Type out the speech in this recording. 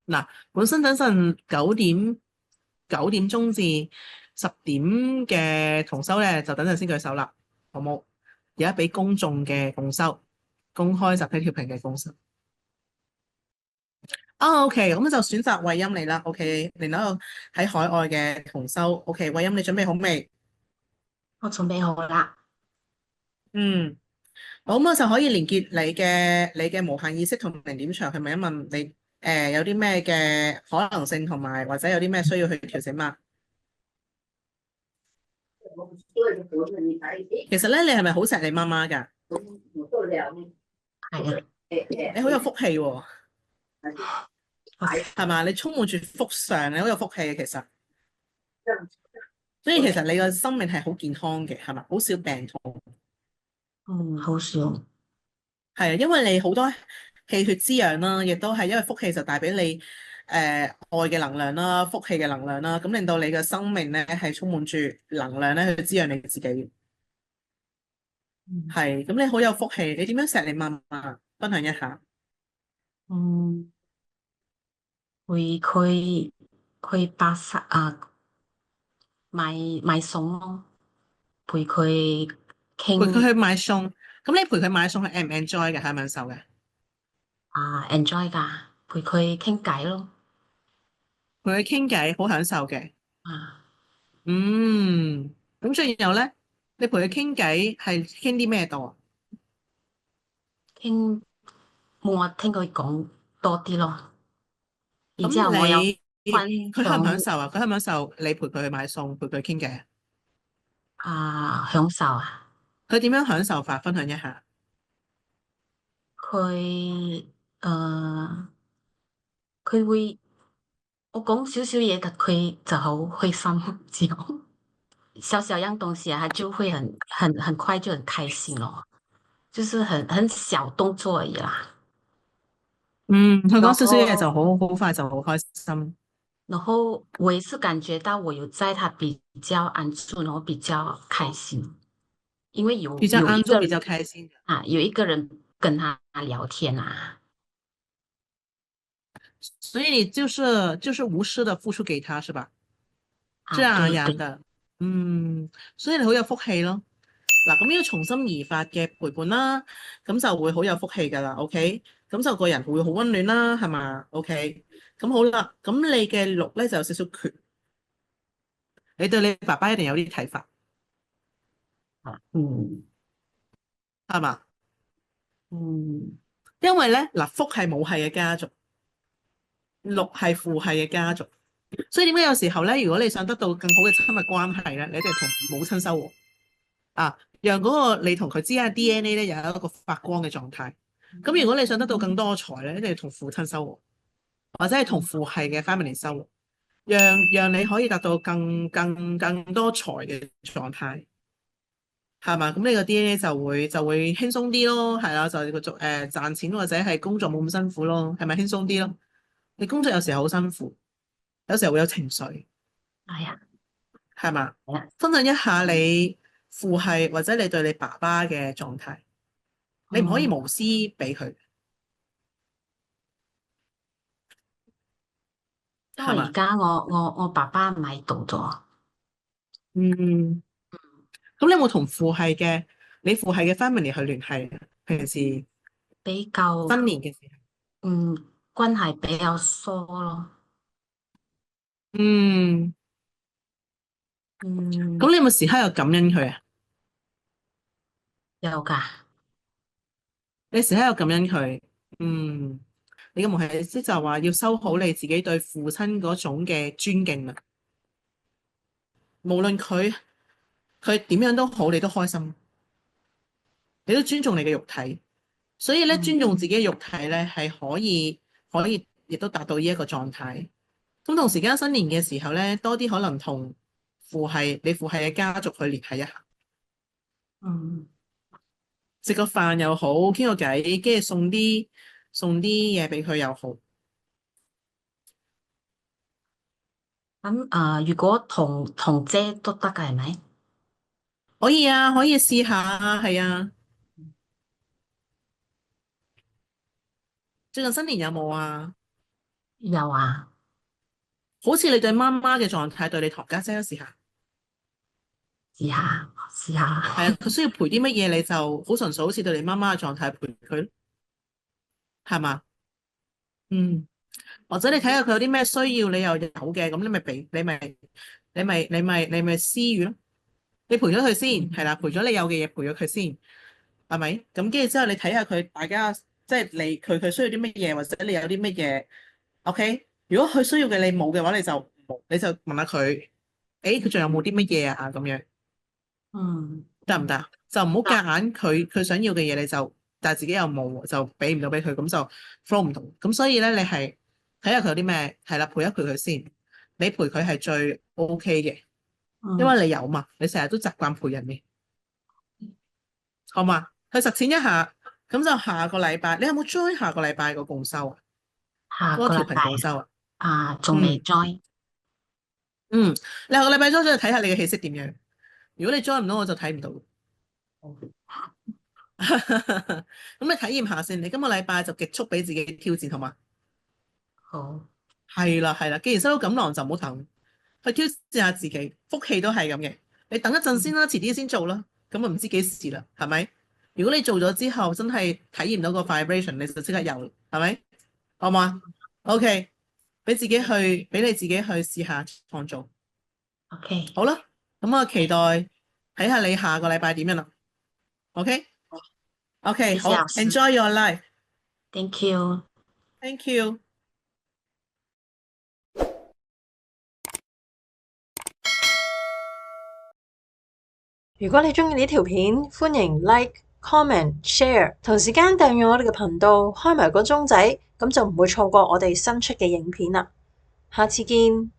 嗱，本身等陣9點鐘至10點嘅同修咧，就等陣先舉手啦，好冇？而家俾公眾嘅共修，公開集體調頻嘅共修。OK，咁就選擇慧音你啦。OK，另一個喺海外嘅同修。OK，慧音你準備好未？我準備好啦。嗯，好，咁我就可以連結你嘅無限意識同零點場去問一問你，有啲咩嘅可能性同埋或者有啲咩需要去調整嘛？其實咧，你係咪好錫你媽媽㗎？係啊，你好有福氣喎，我係嘛？你充滿住福相，你好有福氣嘅其實。所以其實你個生命係好健康嘅，係嘛？好少病痛。好少。係啊，因為你好多氣血滋養啦，亦都係因為福氣就帶俾你愛嘅能量啦，福氣嘅能量啦，咁令到你嘅生命咧係充滿住能量咧去滋養你自己。嗯係，咁你好有福氣，你點樣錫你媽媽？分享一下。嗯，會佢巴剎買餸咯，陪佢傾陪佢去買餸，咁你陪佢買餸係 唔 enjoy 嘅，係咪受嘅？enjoy 㗎，陪佢傾偈咯。陪佢傾偈，好享受嘅。啊，嗯，咁最後咧，你陪佢傾偈係傾啲咩多？傾冇我聽佢講多啲咯。然咁之後我有你佢享唔分享享受啊？佢享唔享受你陪佢去買餸，陪佢傾偈啊？享受啊。佢點樣享受法？分享一下。佢誒佢會我講少少嘢，佢就好開心，只要小小樣東西啊，他就會很快就很開心咯，就是很小動作而已啦。嗯，佢講然少少嘢就後好快就好開心，然後我也是感覺到我有在他比較安住，然後比較開心，因為有比較有一個人安住比較開心。有一個人跟他聊天啊。所以你就是無私的付出給他，是吧？自然而對對。然的。嗯，所以你好有福氣咯。嗱，咁呢個從心而發嘅陪伴啦，咁就會好有福氣噶啦。OK，咁就個人會好溫暖啦，係嘛？OK，咁好啦，咁你嘅六咧就有少少缺，你對你爸爸一定有啲睇法，嗯係嘛？嗯因為咧嗱，福係母系嘅家族，六係父系嘅家族，所以點解有時候咧，如果你想得到更好嘅親密關係咧，你一定要同母親修和啊，讓嗰個你同佢之間嘅 DNA 咧有一個發光嘅狀態。咁如果你想得到更多財咧，一定要同父親修和，或者係同父系嘅 family 修和，讓你可以達到更多財嘅狀態，係嘛？咁你個 DNA 就會輕鬆啲咯，係啦，就係個賺錢或者係工作冇咁辛苦咯，係咪輕鬆啲咯？你工作有時候好辛苦，有時候會有情緒，哎呀，係嘛？係啊，分享一下你父系或者你對你爸爸嘅狀態，你唔可以嗯，無私俾佢，係嘛？因為而家我爸爸唔喺度咗。嗯，咁你有冇同你父系嘅 family 去聯繫啊？平時比較新年嘅時候，嗯關係比較疏咯。嗯，咁嗯，你有冇時刻有感恩佢啊？有噶。你時刻有感恩佢，嗯，你嘅無係即就話要修好你自己對父親嗰種嘅尊敬啊，無論佢點樣都好，你都開心，你都尊重你嘅肉體，所以咧尊嗯，重自己嘅肉體咧係可以亦都達到呢一個狀態。咁同時間新年嘅時候咧，多啲可能同你父系嘅家族去聯繫一下，嗯，食個飯又好，傾個偈，跟住送啲嘢俾佢又好。咁如果同姐都得噶係咪？可以啊，可以試下啊，係啊。最近新年有冇啊？有啊，好似你對媽媽嘅狀態，對你堂家姐都試下。試下，係啊，佢需要陪啲乜嘢，你就好純粹，好似對你媽媽嘅狀態陪佢咯，係嘛？嗯，或者你睇下佢有啲咩需要，你又有嘅，咁你咪俾，你咪施予咯。你陪咗佢先，係啦，陪咗你有嘅嘢，陪咗佢先，係咪？咁跟住之後，你睇下佢大家，即係佢需要啲乜嘢，或者你有啲乜嘢，OK？如果佢需要嘅你冇嘅話，你就問下佢，誒，佢仲有冇啲乜嘢啊？咁樣。嗯，得唔得？就唔好夾硬佢想要嘅嘢，你就但係自己又冇，就俾唔到俾佢，咁就 flow 唔同。咁所以咧，你係睇下佢有啲咩係啦，陪一陪佢先。你陪佢係最 OK 嘅，因嗯，為你有嘛，你成日都習慣陪人嘅，好嘛？去實踐一下，咁就下個禮拜，你有冇 join 下個禮拜個共修啊？下嗰個調頻個禮拜共修啊？仲未 嗯 join，嗯，你下個禮拜 join 咗，睇下你嘅氣息點樣。如果你 join 唔到，我就睇唔到。咁你體驗下先，你今個禮拜就極速俾自己挑戰，好嘛？好，係啦，係啦，既然收到錦囊就唔好等，去挑戰下自己，福氣都係咁嘅。你等一陣先嗯啦，遲啲先做啦，咁啊唔知幾時啦，係咪？如果你做咗之後真係體驗到個 vibration，你就即刻有，係咪？好嘛？OK，俾你自己去試下創造，，OK，好啦，咁我期待睇下你下個禮拜點樣啦。OK，OK，謝謝老好師，Enjoy your life，Thank ，Thank you。you。如果你鍾意呢條片，歡迎 Like、Comment、Share，同時間訂閱我哋嘅頻道，開埋個鐘仔，咁就唔會錯過我哋新出嘅影片啦。下次見。